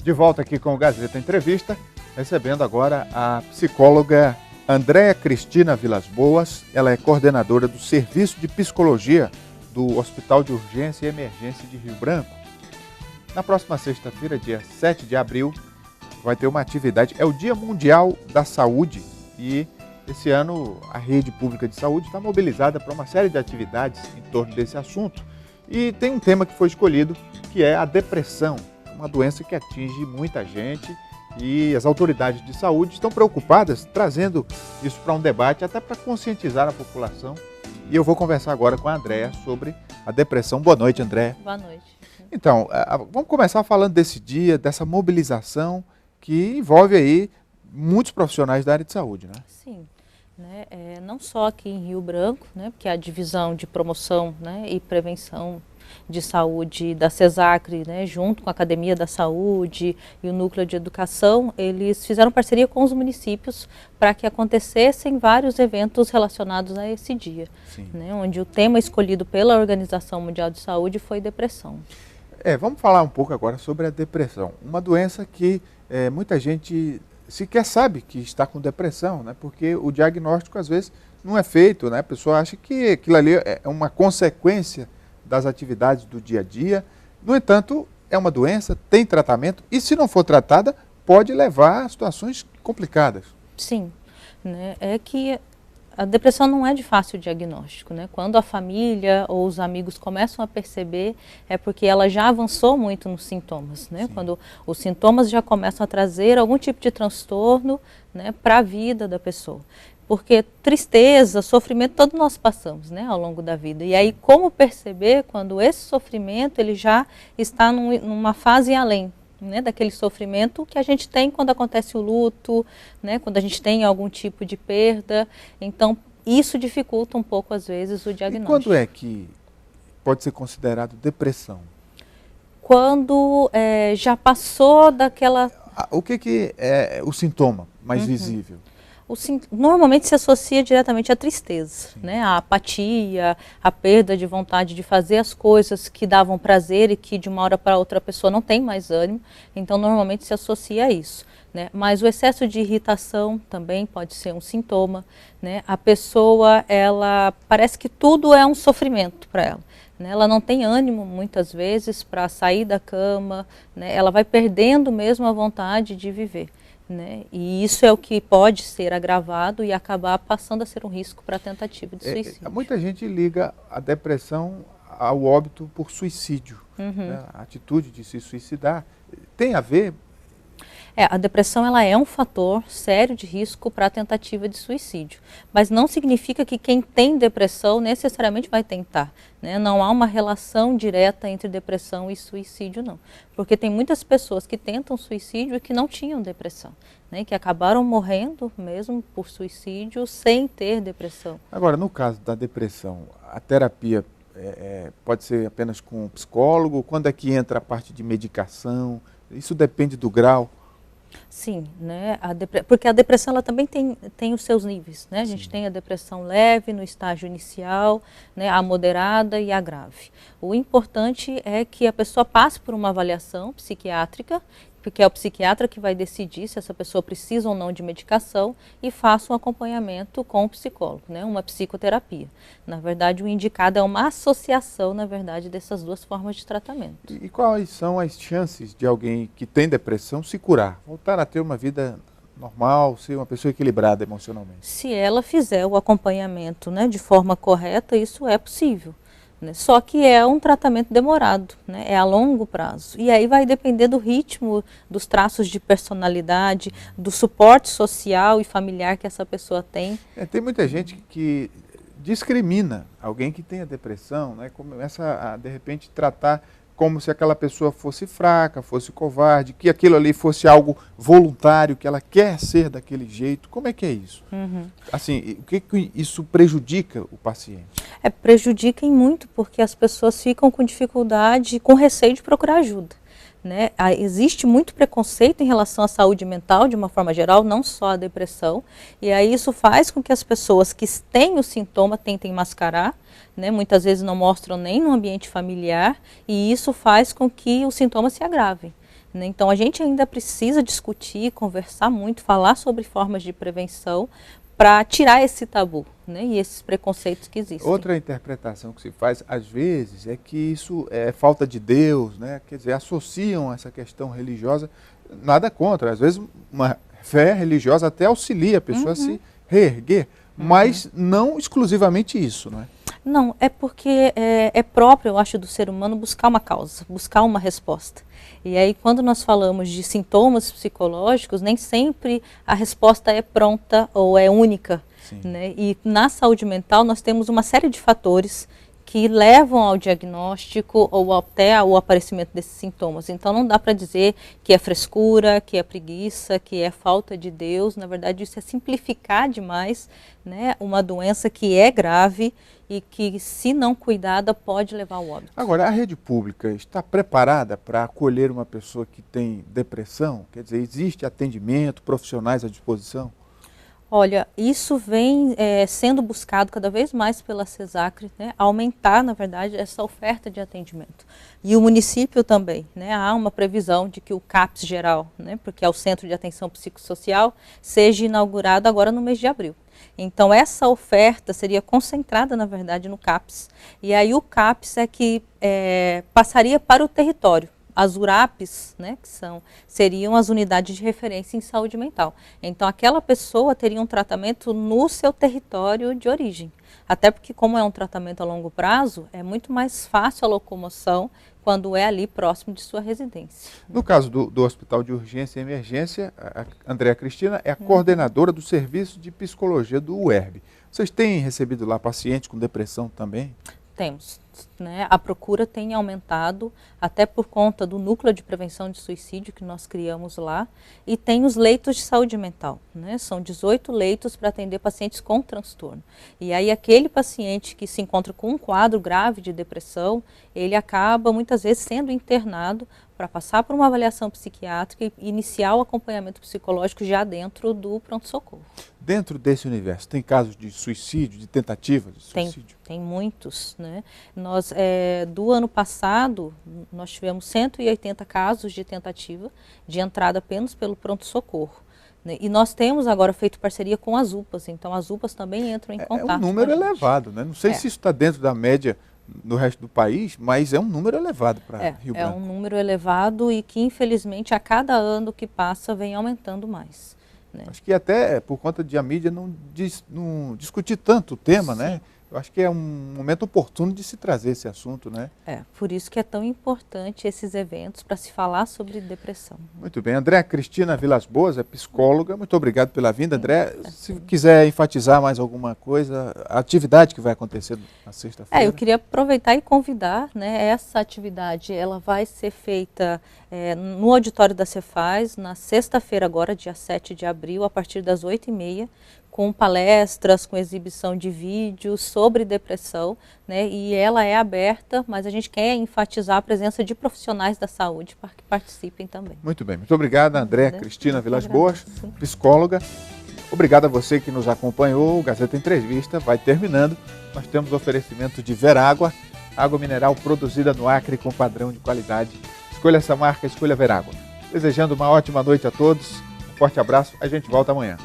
De volta aqui com o Gazeta Entrevista, recebendo agora a psicóloga Andréa Cristina Vilas Boas. Ela é coordenadora do Serviço de Psicologia do Hospital de Urgência e Emergência de Rio Branco. Na próxima sexta-feira, dia 7 de abril, vai ter uma atividade, é o Dia Mundial da Saúde, e esse ano a rede pública de saúde está mobilizada para uma série de atividades em torno desse assunto. E tem um tema que foi escolhido, que é a depressão, uma doença que atinge muita gente, e as autoridades de saúde estão preocupadas, trazendo isso para um debate, até para conscientizar a população. E eu vou conversar agora com a Andréa sobre a depressão. Boa noite, Andréa. Boa noite. Então, vamos começar falando desse dia, dessa mobilização que envolve aí muitos profissionais da área de saúde, né? Sim, né? Não só aqui em Rio Branco, né? Porque a divisão de promoção, né, e prevenção de saúde da CESACRE, né, junto com a Academia da Saúde e o Núcleo de Educação, eles fizeram parceria com os municípios para que acontecessem vários eventos relacionados a esse dia, né, onde o tema escolhido pela Organização Mundial de Saúde foi depressão. Vamos falar um pouco agora sobre a depressão, uma doença que muita gente sequer sabe que está com depressão, né, porque o diagnóstico às vezes não é feito, né, a pessoa acha que aquilo ali é uma consequência das atividades do dia a dia. No entanto, é uma doença, tem tratamento, e se não for tratada, pode levar a situações complicadas. Sim, né? É que a depressão não é de fácil diagnóstico, né? Quando a família ou os amigos começam a perceber, é porque ela já avançou muito nos sintomas, né? Sim. Quando os sintomas já começam a trazer algum tipo de transtorno, né, para a vida da pessoa. Porque tristeza, sofrimento, todos nós passamos, né, ao longo da vida. E aí, como perceber quando esse sofrimento ele já está numa fase além, né, daquele sofrimento que a gente tem quando acontece o luto, né, quando a gente tem algum tipo de perda. Então, isso dificulta um pouco, às vezes, o diagnóstico. E quando é que pode ser considerado depressão? Quando já passou daquela... O que é o sintoma mais visível? Normalmente se associa diretamente à tristeza, né? À apatia, à perda de vontade de fazer as coisas que davam prazer e que de uma hora para outra a pessoa não tem mais ânimo, então normalmente se associa a isso, né? Mas o excesso de irritação também pode ser um sintoma, né? A pessoa, ela parece que tudo é um sofrimento para ela, né? Ela não tem ânimo muitas vezes para sair da cama, né? Ela vai perdendo mesmo a vontade de viver, né? E isso é o que pode ser agravado e acabar passando a ser um risco para a tentativa de suicídio. Muita gente liga a depressão ao óbito por suicídio, né? A atitude de se suicidar. Tem a ver? A depressão ela é um fator sério de risco para a tentativa de suicídio, mas não significa que quem tem depressão necessariamente vai tentar, né? Não há uma relação direta entre depressão e suicídio, não. Porque tem muitas pessoas que tentam suicídio e que não tinham depressão, né? Que acabaram morrendo mesmo por suicídio sem ter depressão. Agora, no caso da depressão, a terapia pode ser apenas com um psicólogo? Quando é que entra a parte de medicação? Isso depende do grau? Sim, né? Porque a depressão ela também tem os seus níveis, né? A gente tem a depressão leve no estágio inicial, né? A moderada e a grave. O importante é que a pessoa passe por uma avaliação psiquiátrica, porque é o psiquiatra que vai decidir se essa pessoa precisa ou não de medicação, e faça um acompanhamento com o psicólogo, né? Uma psicoterapia. Na verdade, o indicado é uma associação, na verdade, dessas duas formas de tratamento. E quais são as chances de alguém que tem depressão se curar, voltar a ter uma vida normal, ser uma pessoa equilibrada emocionalmente? Se ela fizer o acompanhamento, né, de forma correta, isso é possível. Né? Só que é um tratamento demorado, né? É a longo prazo. E aí vai depender do ritmo, dos traços de personalidade, do suporte social e familiar que essa pessoa tem. Tem muita gente que discrimina alguém que tenha depressão, né? Começa a, de repente, tratar como se aquela pessoa fosse fraca, fosse covarde, que aquilo ali fosse algo voluntário, que ela quer ser daquele jeito. Como é que é isso? Assim, o que isso prejudica o paciente? Prejudica em muito, porque as pessoas ficam com dificuldade, com receio de procurar ajuda. né? Existe muito preconceito em relação à saúde mental, de uma forma geral, não só a depressão, e aí isso faz com que as pessoas que têm o sintoma tentem mascarar, né? Muitas vezes não mostram nem no ambiente familiar, e isso faz com que os sintomas se agravem, né? Então a gente ainda precisa discutir, conversar muito, falar sobre formas de prevenção, para tirar esse tabu, né, e esses preconceitos que existem. Outra interpretação que se faz, às vezes, é que isso é falta de Deus, né? Quer dizer, associam essa questão religiosa, nada contra, às vezes uma fé religiosa até auxilia a pessoa a se reerguer, mas não exclusivamente isso, não é? Não, é porque é próprio, eu acho, do ser humano buscar uma causa, buscar uma resposta. E aí, quando nós falamos de sintomas psicológicos, nem sempre a resposta é pronta ou é única, né? E na saúde mental nós temos uma série de fatores que levam ao diagnóstico ou até ao aparecimento desses sintomas. Então não dá para dizer que é frescura, que é preguiça, que é falta de Deus. Na verdade, isso é simplificar demais, né, uma doença que é grave e que, se não cuidada, pode levar ao óbito. Agora, a rede pública está preparada para acolher uma pessoa que tem depressão? Quer dizer, existe atendimento, profissionais à disposição? Olha, isso vem sendo buscado cada vez mais pela CESACRE, né, aumentar, na verdade, essa oferta de atendimento. E o município também, né, há uma previsão de que o CAPS geral, né, porque é o Centro de Atenção Psicossocial, seja inaugurado agora no mês de abril. Então essa oferta seria concentrada, na verdade, no CAPS. E aí o CAPS é que passaria para o território. As URAPs, né, seriam as unidades de referência em saúde mental. Então, aquela pessoa teria um tratamento no seu território de origem. Até porque, como é um tratamento a longo prazo, é muito mais fácil a locomoção quando é ali próximo de sua residência. No caso do Hospital de Urgência e Emergência, a Andréa Cristina é a coordenadora do Serviço de Psicologia do UERB. Vocês têm recebido lá pacientes com depressão também? Temos, né? A procura tem aumentado, até por conta do núcleo de prevenção de suicídio que nós criamos lá, e tem os leitos de saúde mental, né? São 18 leitos para atender pacientes com transtorno. E aí aquele paciente que se encontra com um quadro grave de depressão, ele acaba muitas vezes sendo internado para passar por uma avaliação psiquiátrica e iniciar o acompanhamento psicológico já dentro do pronto-socorro. Dentro desse universo, tem casos de suicídio, de tentativa de suicídio? Tem muitos, né? Nós, do ano passado, nós tivemos 180 casos de tentativa de entrada apenas pelo pronto-socorro. Né? E nós temos agora feito parceria com as UPAs, então as UPAs também entram em contato. É um número elevado, né? Não sei se isso está dentro da média no resto do país, mas é um número elevado para Rio Branco. É um número elevado e que, infelizmente, a cada ano que passa vem aumentando mais. Né? Acho que até por conta de a mídia não discutir tanto o tema, Sim. né? Eu acho que é um momento oportuno de se trazer esse assunto, né? Por isso que é tão importante esses eventos para se falar sobre depressão. Muito bem. Andréa Cristina Vilas Boas é psicóloga. Muito obrigado pela vinda, Andréa. Se quiser enfatizar mais alguma coisa, a atividade que vai acontecer na sexta-feira. Eu queria aproveitar e convidar, né, essa atividade, ela vai ser feita no auditório da Cefaz, na sexta-feira agora, dia 7 de abril, a partir das 8h30, com palestras, com exibição de vídeos sobre depressão, né, e ela é aberta, mas a gente quer enfatizar a presença de profissionais da saúde para que participem também. Muito bem, muito obrigada, Andréa Cristina Vilas Boas, psicóloga. Obrigado a você que nos acompanhou. O Gazeta Entrevista vai terminando. Nós temos oferecimento de Verágua, água mineral produzida no Acre com padrão de qualidade. Escolha essa marca, escolha Verágua. Desejando uma ótima noite a todos, um forte abraço, a gente volta amanhã.